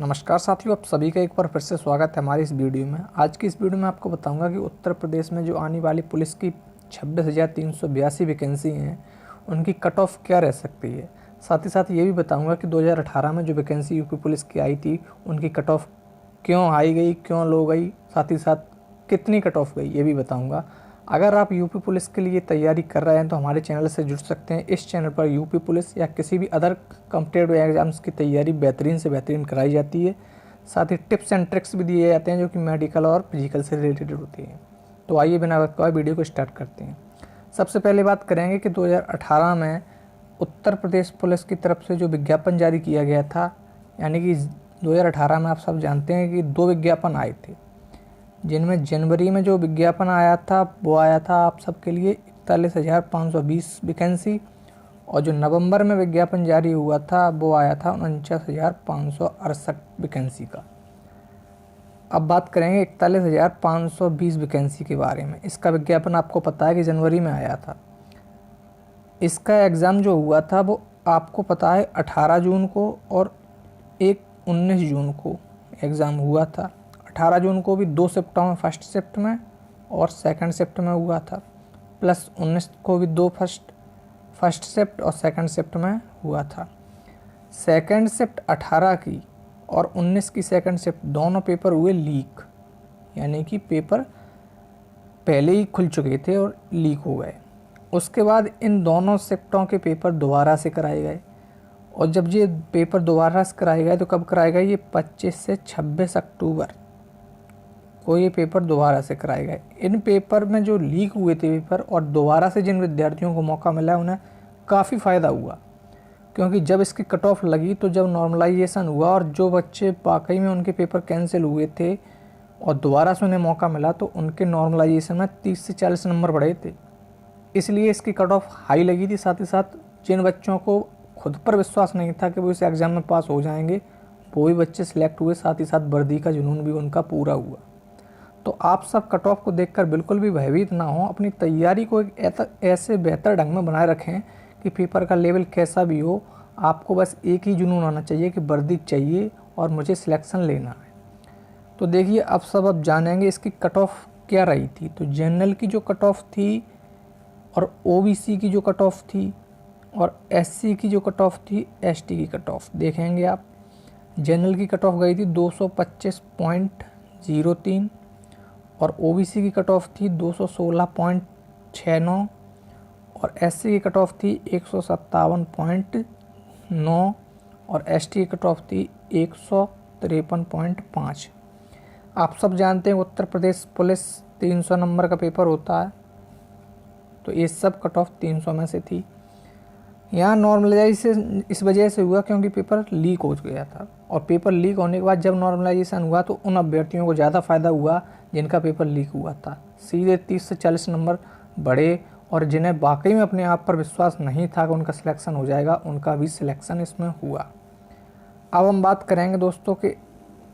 नमस्कार साथियों, आप सभी का एक बार फिर से स्वागत है हमारी इस वीडियो में। आज की इस वीडियो में आपको बताऊंगा कि उत्तर प्रदेश में जो आने वाली पुलिस की 26,382 वैकेंसी हैं, उनकी कट ऑफ क्या रह सकती है। साथ ही साथ ये भी बताऊंगा कि 2018 में जो वैकेंसी यूपी पुलिस की आई थी, उनकी कट ऑफ क्यों हाई गई, क्यों लो गई, साथ ही साथ कितनी कट ऑफ गई, ये भी बताऊँगा। अगर आप यूपी पुलिस के लिए तैयारी कर रहे हैं तो हमारे चैनल से जुड़ सकते हैं। इस चैनल पर यूपी पुलिस या किसी भी अदर कॉम्पिटिटिव एग्जाम्स की तैयारी बेहतरीन से बेहतरीन कराई जाती है। साथ ही टिप्स एंड ट्रिक्स भी दिए जाते हैं जो कि मेडिकल और फिजिकल से रिलेटेड होती हैं। तो आइए बिना वक्त गवाए वीडियो को स्टार्ट करते हैं। सबसे पहले बात करेंगे कि 2018 में उत्तर प्रदेश पुलिस की तरफ से जो विज्ञापन जारी किया गया था, यानी कि 2018 में आप सब जानते हैं कि 2 विज्ञापन आए थे, जिनमें जनवरी में जो विज्ञापन आया था वो आया था आप सबके लिए 41,520 वैकेंसी, और जो नवंबर में विज्ञापन जारी हुआ था वो आया था 49,568 वैकेंसी का। अब बात करेंगे 41,520 वैकेंसी के बारे में। इसका विज्ञापन आपको पता है कि जनवरी में आया था। इसका एग्ज़ाम जो हुआ था वो आपको पता है 18 जून को और एक 19 जून को एग्ज़ाम हुआ था। 18 जून को भी 2 शिफ्टों में, फर्स्ट शिफ्ट में और सेकंड शिफ्ट में हुआ था, प्लस 19 को भी 2 फर्स्ट शिफ्ट और सेकंड शिफ्ट में हुआ था। सेकंड शिफ्ट 18 की और 19 की सेकंड शिफ्ट दोनों पेपर हुए लीक, यानी कि पेपर पहले ही खुल चुके थे और लीक हो गए। उसके बाद इन दोनों शिफ्टों के पेपर दोबारा से कराए गए, और जब ये पेपर दोबारा से कराए गए तो कब कराए गए, ये 25 से 26 अक्टूबर को ये पेपर दोबारा से कराए गए। इन पेपर में जो लीक हुए थे पेपर और दोबारा से जिन विद्यार्थियों को मौका मिला उन्हें काफ़ी फ़ायदा हुआ, क्योंकि जब इसकी कट ऑफ लगी तो जब नॉर्मलाइजेशन हुआ और जो बच्चे वाकई में उनके पेपर कैंसिल हुए थे और दोबारा से उन्हें मौका मिला तो उनके नॉर्मलाइजेशन में 30 से 40 नंबर बढ़े थे, इसलिए इसकी कट ऑफ हाई लगी थी। साथ ही साथ जिन बच्चों को खुद पर विश्वास नहीं था कि वो इस एग्ज़ाम में पास हो जाएंगे, वो भी बच्चे सिलेक्ट हुए। साथ ही साथ वर्दी का जुनून भी उनका पूरा हुआ। तो आप सब कट ऑफ को देखकर बिल्कुल भी भयभीत ना हो, अपनी तैयारी को एक ऐसे बेहतर ढंग में बनाए रखें कि पेपर का लेवल कैसा भी हो, आपको बस एक ही जुनून होना चाहिए कि वर्दी चाहिए और मुझे सिलेक्शन लेना है। तो देखिए अब जानेंगे इसकी कट ऑफ क्या रही थी। तो जनरल की जो कट ऑफ थी और ओबीसी की जो कट ऑफ थी और एससी की जो कट ऑफ थी, एसटी की कट ऑफ देखेंगे आप। जनरल की कट ऑफ गई थी 225.03 और ओबीसी की कट ऑफ थी 216.69 और एससी की कट ऑफ थी 157.9 और एसटी की कट ऑफ थी 153.5। आप सब जानते हैं उत्तर प्रदेश पुलिस 300 नंबर का पेपर होता है, तो ये सब कट ऑफ 300 में से थी। यहाँ नॉर्मलाइजेशन इस वजह से हुआ क्योंकि पेपर लीक हो गया था, और पेपर लीक होने के बाद जब नॉर्मलाइजेशन हुआ तो उन अभ्यर्थियों को ज़्यादा फ़ायदा हुआ जिनका पेपर लीक हुआ था। सीधे 30 से 40 नंबर बढ़े, और जिन्हें वाकई में अपने आप पर विश्वास नहीं था कि उनका सिलेक्शन हो जाएगा, उनका भी सिलेक्शन इसमें हुआ। अब हम बात करेंगे दोस्तों कि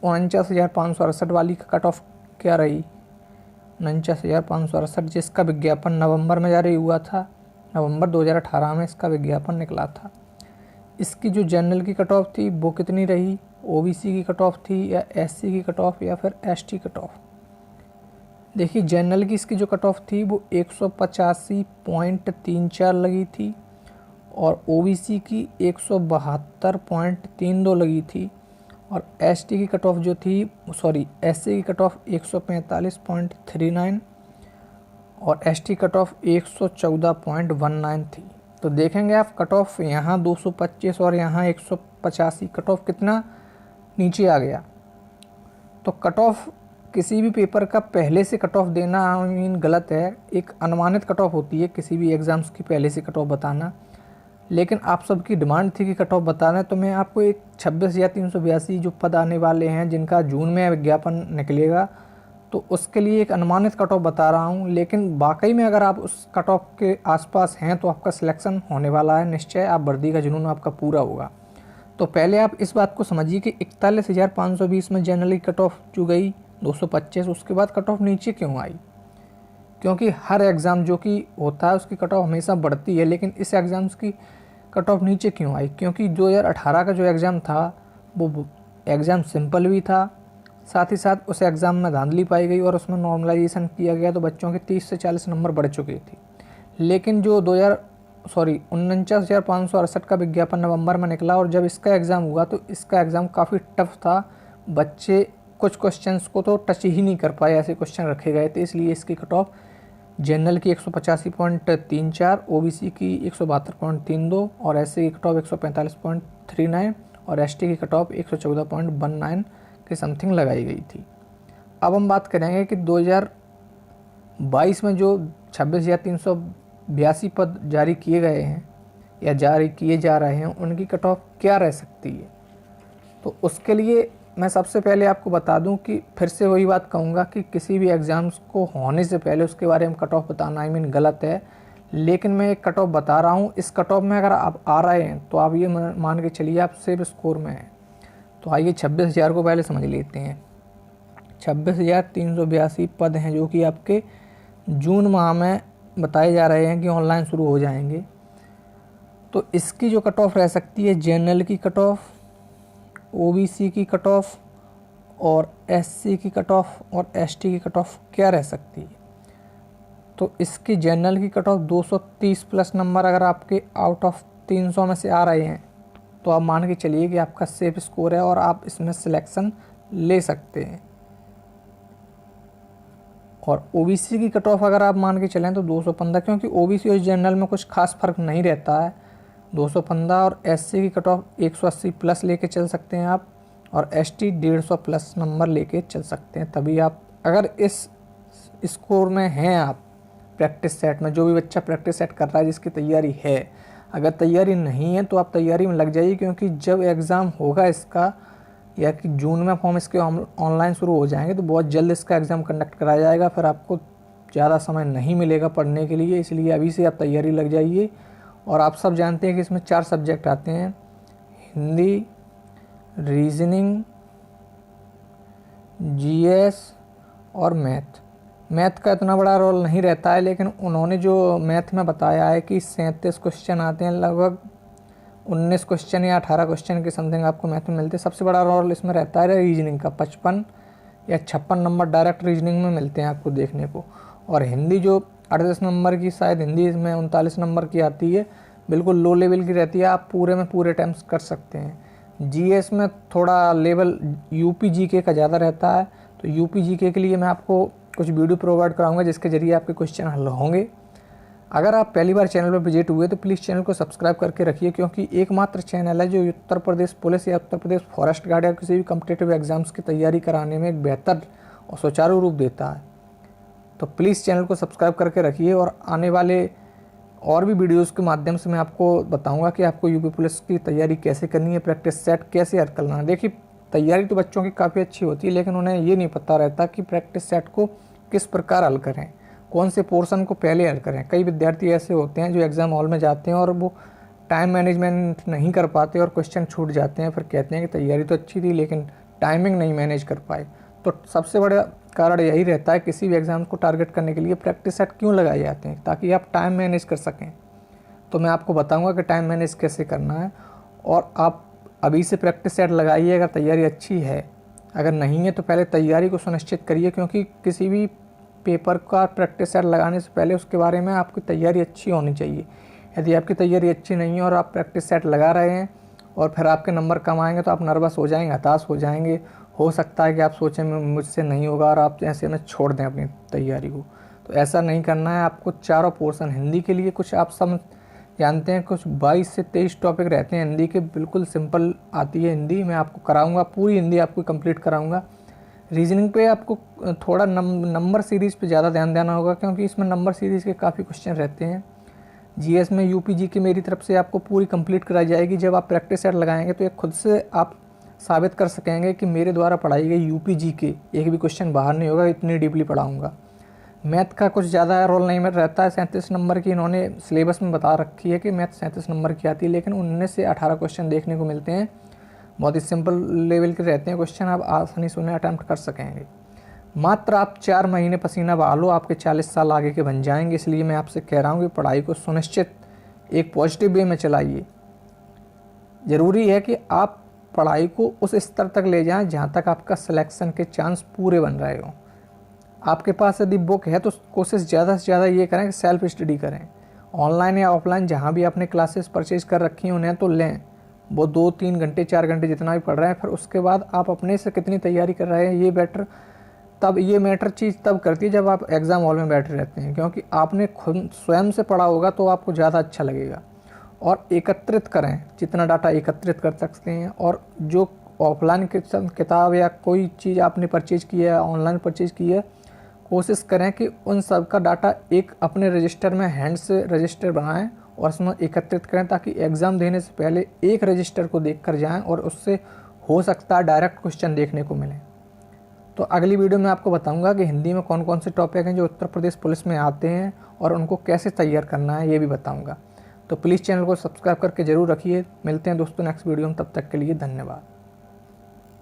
49,568 वाली का कट ऑफ क्या रही। 49,568 जिसका विज्ञापन नवंबर में जारी हुआ था, नवंबर 2018 में इसका विज्ञापन निकला था। इसकी जो जनरल की कट ऑफ थी वो कितनी रही, ओबीसी की कट ऑफ थी या एससी की कट ऑफ या फिर एसटी कट ऑफ। देखिए जनरल की इसकी जो कट ऑफ थी वो 185.34 लगी थी और ओबीसी की 172.32 लगी थी, और एसटी की कट ऑफ जो थी एससी की कट ऑफ 145.39 और एसटी कट ऑफ 114.19 थी। तो देखेंगे आप कट ऑफ यहाँ 225 और यहाँ 185, कट ऑफ कितना नीचे आ गया। तो कट ऑफ किसी भी पेपर का पहले से कट ऑफ देना गलत है। एक अनुमानित कट ऑफ होती है किसी भी एग्ज़ाम्स की पहले से कट ऑफ बताना, लेकिन आप सबकी डिमांड थी कि कट ऑफ बताना है, तो मैं आपको एक 26,382 जो पद आने वाले हैं जिनका जून में विज्ञापन निकलेगा, तो उसके लिए एक अनुमानित कट ऑफ बता रहा हूं। लेकिन वाकई में अगर आप उस कट ऑफ के आसपास हैं तो आपका सिलेक्शन होने वाला है निश्चय, आप वर्दी का जुनून आपका पूरा होगा। तो पहले आप इस बात को समझिए कि 41,520 में जनरली कट ऑफ जो गई 225, उसके बाद कट ऑफ नीचे क्यों आई, क्योंकि हर एग्ज़ाम जो कि होता है उसकी कट ऑफ हमेशा बढ़ती है, लेकिन इस एग्ज़ाम्स की कट ऑफ नीचे क्यों आई, क्योंकि 2018 का जो एग्ज़ाम था वो एग्ज़ाम सिंपल भी था, साथ ही साथ उस एग्ज़ाम में धांधली पाई गई और उसमें नॉर्मलाइजेशन किया गया तो बच्चों के 30 से 40 नंबर बढ़ चुके थे। लेकिन जो 49,568 का विज्ञापन नवंबर में निकला और जब इसका एग्ज़ाम हुआ तो इसका एग्ज़ाम काफ़ी टफ था। बच्चे कुछ क्वेश्चंस को तो टच ही नहीं कर पाए, ऐसे क्वेश्चन रखे गए थे। इसलिए इसकी कट ऑफ जनरल की 185.34, ओबीसी की 172.32 और एससी की कट ऑफ 145.39 और एसटी की कट ऑफ 114.19 के समथिंग लगाई गई थी। अब हम बात करेंगे कि 2022 में जो 26,382 पद जारी किए गए हैं या जारी किए जा रहे हैं, उनकी कट ऑफ क्या रह सकती है। तो उसके लिए मैं सबसे पहले आपको बता दूं कि फिर से वही बात कहूँगा कि किसी भी एग्ज़ाम्स को होने से पहले उसके बारे में कट ऑफ बताना गलत है। लेकिन मैं एक कट ऑफ बता रहा हूँ, इस कट ऑफ में अगर आप आ रहे हैं तो आप ये मान के चलिए आप सेफ स्कोर में हैं। तो आइए 26,000 को पहले समझ लेते हैं। 26,382 पद हैं जो कि आपके जून माह में बताए जा रहे हैं कि ऑनलाइन शुरू हो जाएंगे। तो इसकी जो कट ऑफ रह सकती है, जनरल की कट ऑफ, ओबीसी की कट ऑफ और एससी की कट ऑफ और एसटी की कट ऑफ क्या रह सकती है। तो इसकी जनरल की कट ऑफ 230 प्लस नंबर अगर आपके आउट ऑफ 300 में से आ रहे हैं तो आप मान के चलिए कि आपका सेफ स्कोर है और आप इसमें सिलेक्शन ले सकते हैं। और ओबीसी की कट ऑफ अगर आप मान के चलें तो 215, क्योंकि ओबीसी और जनरल में कुछ खास फर्क नहीं रहता है, 215। और एससी की कट ऑफ 180 प्लस लेके चल सकते हैं आप, और एसटी 150 प्लस नंबर लेके चल सकते हैं। तभी आप अगर इस स्कोर में हैं, आप प्रैक्टिस सेट में, जो भी बच्चा प्रैक्टिस सेट कर रहा है जिसकी तैयारी है, अगर तैयारी नहीं है तो आप तैयारी में लग जाइए, क्योंकि जब एग्ज़ाम होगा इसका या कि जून में फॉर्म इसके ऑनलाइन शुरू हो जाएंगे तो बहुत जल्द इसका एग्ज़ाम कंडक्ट कराया जाएगा। फिर आपको ज़्यादा समय नहीं मिलेगा पढ़ने के लिए, इसलिए अभी से आप तैयारी लग जाइए। और आप सब जानते हैं कि इसमें 4 सब्जेक्ट आते हैं, हिंदी, रीजनिंग, जीएस और मैथ। मैथ का इतना बड़ा रोल नहीं रहता है, लेकिन उन्होंने जो मैथ में बताया है कि 37 क्वेश्चन आते हैं, लगभग 19 क्वेश्चन या 18 क्वेश्चन के समथिंग आपको मैथ में मिलते हैं। सबसे बड़ा रोल इसमें रहता है रीजनिंग का, 55 या 56 नंबर डायरेक्ट रीजनिंग में मिलते हैं आपको देखने को। और हिंदी जो 38 नंबर की, शायद हिंदी इसमें 39 नंबर की आती है, बिल्कुल लो लेवल की रहती है, आप पूरे में पूरे अटेम्प्ट कर सकते हैं। जीएस में थोड़ा लेवल यूपी जीके का ज़्यादा रहता है, तो यूपी जीके के लिए मैं आपको कुछ वीडियो प्रोवाइड कराऊंगा जिसके ज़रिए आपके क्वेश्चन हल होंगे। अगर आप पहली बार चैनल पर विजिट हुए तो प्लीज़ चैनल को सब्सक्राइब करके रखिए, क्योंकि एकमात्र चैनल है जो उत्तर प्रदेश पुलिस या उत्तर प्रदेश फॉरेस्ट गार्ड या किसी भी कॉम्पिटिटिव एग्जाम्स की तैयारी कराने में एक बेहतर और सुचारू रूप देता है। तो प्लीज़ चैनल को सब्सक्राइब करके रखिए, और आने वाले और भी वीडियोज़ के माध्यम से मैं आपको बताऊँगा कि आपको यूपी पुलिस की तैयारी कैसे करनी है, प्रैक्टिस सेट कैसे हल करना है। देखिए, तैयारी तो बच्चों की काफ़ी अच्छी होती है, लेकिन उन्हें ये नहीं पता रहता कि प्रैक्टिस सेट को किस प्रकार हल करें, कौन से पोर्शन को पहले हल करें। कई विद्यार्थी ऐसे होते हैं जो एग्ज़ाम हॉल में जाते हैं और वो टाइम मैनेजमेंट नहीं कर पाते और क्वेश्चन छूट जाते हैं, फिर कहते हैं कि तैयारी तो अच्छी थी लेकिन टाइमिंग नहीं मैनेज कर पाए। तो सबसे बड़ा कारण यही रहता है किसी भी एग्ज़ाम को टारगेट करने के लिए प्रैक्टिस सेट क्यों लगाए जाते हैं, ताकि आप टाइम मैनेज कर सकें। तो मैं आपको बताऊँगा कि टाइम मैनेज कैसे करना है, और आप अभी से प्रैक्टिस सेट लगाइए अगर तैयारी अच्छी है। अगर नहीं है तो पहले तैयारी को सुनिश्चित करिए, क्योंकि किसी भी पेपर का प्रैक्टिस सेट लगाने से पहले उसके बारे में आपकी तैयारी अच्छी होनी चाहिए। यदि आपकी तैयारी अच्छी नहीं है और आप प्रैक्टिस सेट लगा रहे हैं और फिर आपके नंबर कम आएंगे तो आप नर्वस हो जाएंगे, हताश हो जाएंगे। हो सकता है कि आप सोचें मुझसे नहीं होगा और आप ऐसे में छोड़ दें अपनी तैयारी को। तो ऐसा नहीं करना है। आपको चारों पोर्शन, हिंदी के लिए कुछ आप सब जानते हैं, कुछ 22 से 23 टॉपिक रहते हैं हिंदी के, बिल्कुल सिंपल आती है हिंदी। मैं आपको कराऊंगा, पूरी हिंदी आपको कंप्लीट कराऊंगा। रीजनिंग पे आपको थोड़ा नंबर सीरीज़ पे ज़्यादा ध्यान देना होगा, क्योंकि इसमें नंबर सीरीज़ के काफ़ी क्वेश्चन रहते हैं। जीएस में यूपी जी की मेरी तरफ से आपको पूरी कंप्लीट कराई जाएगी। जब आप प्रैक्टिस सेट लगाएंगे तो एक खुद से आप साबित कर सकेंगे कि मेरे द्वारा पढ़ाई गई यूपी जी के एक भी क्वेश्चन बाहर नहीं होगा, इतनी डीपली पढ़ाऊँगा। मैथ का कुछ ज़्यादा रोल नहीं में रहता है। 37 नंबर की इन्होंने सिलेबस में बता रखी है कि मैथ 37 नंबर की आती है, लेकिन 19 से 18 क्वेश्चन देखने को मिलते हैं। बहुत ही सिंपल लेवल के रहते हैं क्वेश्चन, आप आसानी से उन्हें अटैम्प्ट कर सकेंगे। मात्र आप 4 महीने पसीना बहा लो, आपके 40 साल आगे के बन जाएंगे। इसलिए मैं आपसे कह रहा हूँ कि पढ़ाई को सुनिश्चित एक पॉजिटिव वे में चलाइए। ज़रूरी है कि आप पढ़ाई को उस स्तर तक ले जाएं जहां तक आपका सिलेक्शन के चांस पूरे बन रहे हो। आपके पास यदि बुक है तो कोशिश ज़्यादा से ज़्यादा ये करें कि सेल्फ स्टडी करें। ऑनलाइन या ऑफलाइन जहाँ भी आपने क्लासेस परचेज कर रखी हैं उन्हें तो लें, वो 2-3 घंटे 4 घंटे जितना भी पढ़ रहे हैं। फिर उसके बाद आप अपने से कितनी तैयारी कर रहे हैं ये मैटर चीज़ तब करती है जब आप एग्ज़ाम हॉल में बैठे रहते हैं, क्योंकि आपने खुद स्वयं से पढ़ा होगा तो आपको ज़्यादा अच्छा लगेगा। और एकत्रित करें जितना डाटा एकत्रित कर सकते हैं, और जो ऑफलाइन किताब या कोई चीज़ आपने परचेज की है, ऑनलाइन परचेज की है, कोशिश करें कि उन सब का डाटा एक अपने रजिस्टर में हैंड से रजिस्टर बनाएं और उसमें एकत्रित करें, ताकि एग्ज़ाम देने से पहले एक रजिस्टर को देख कर जाएँ और उससे हो सकता है डायरेक्ट क्वेश्चन देखने को मिले। तो अगली वीडियो में आपको बताऊंगा कि हिंदी में कौन कौन से टॉपिक हैं जो उत्तर प्रदेश पुलिस में आते हैं और उनको कैसे तैयार करना है, ये भी बताऊंगा। तो प्लीज़ चैनल को सब्सक्राइब करके ज़रूर रखिए। मिलते हैं दोस्तों नेक्स्ट वीडियो में, तब तक के लिए धन्यवाद।